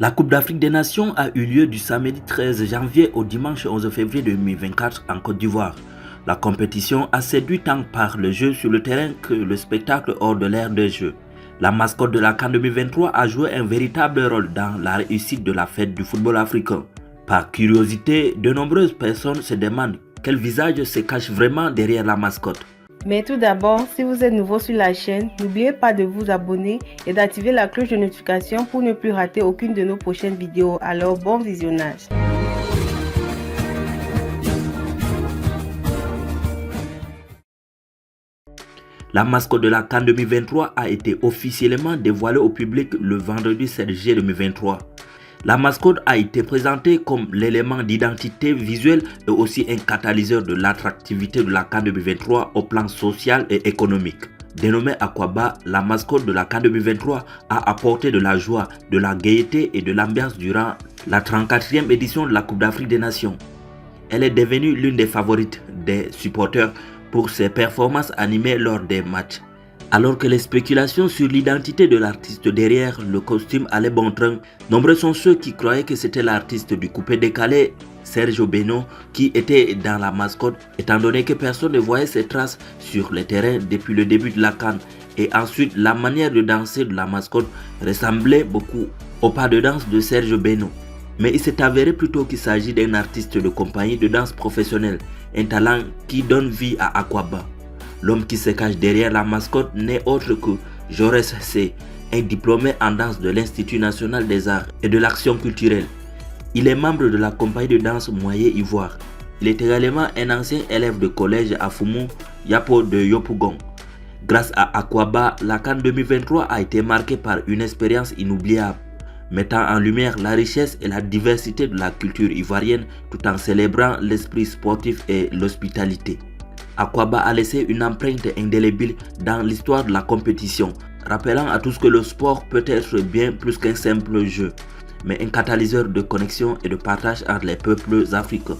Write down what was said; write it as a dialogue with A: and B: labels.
A: La Coupe d'Afrique des Nations a eu lieu du samedi 13 janvier au dimanche 11 février 2024 en Côte d'Ivoire. La compétition a séduit tant par le jeu sur le terrain que le spectacle hors de l'aire de jeu. La mascotte de la CAN 2023 a joué un véritable rôle dans la réussite de la fête du football africain. Par curiosité, de nombreuses personnes se demandent quel visage se cache vraiment derrière la mascotte.
B: Mais tout d'abord, si vous êtes nouveau sur la chaîne, n'oubliez pas de vous abonner et d'activer la cloche de notification pour ne plus rater aucune de nos prochaines vidéos. Alors bon visionnage.
A: La mascotte de la CAN 2023 a été officiellement dévoilée au public le vendredi 7 juillet 2023. La mascotte a été présentée comme l'élément d'identité visuelle et aussi un catalyseur de l'attractivité de la CAN 2023 au plan social et économique. Dénommée Aquaba, la mascotte de la CAN 2023 a apporté de la joie, de la gaieté et de l'ambiance durant la 34e édition de la Coupe d'Afrique des Nations. Elle est devenue l'une des favorites des supporters pour ses performances animées lors des matchs. Alors que les spéculations sur l'identité de l'artiste derrière le costume allaient bon train, nombreux sont ceux qui croyaient que c'était l'artiste du coupé-décalé, Sergio Beno, qui était dans la mascotte, étant donné que personne ne voyait ses traces sur le terrain depuis le début de la CAN. Et ensuite, la manière de danser de la mascotte ressemblait beaucoup au pas de danse de Sergio Beno. Mais il s'est avéré plutôt qu'il s'agit d'un artiste de compagnie de danse professionnelle, un talent qui donne vie à Aquaba. L'homme qui se cache derrière la mascotte n'est autre que Jaurès C, un diplômé en danse de l'Institut national des arts et de l'action culturelle. Il est membre de la compagnie de danse Moyen Ivoire. Il est également un ancien élève de collège à Foumou, Yapo de Yopougon. Grâce à Aquaba, la CAN 2023 a été marquée par une expérience inoubliable, mettant en lumière la richesse et la diversité de la culture ivoirienne tout en célébrant l'esprit sportif et l'hospitalité. Aquaba a laissé une empreinte indélébile dans l'histoire de la compétition, rappelant à tous que le sport peut être bien plus qu'un simple jeu, mais un catalyseur de connexion et de partage entre les peuples africains.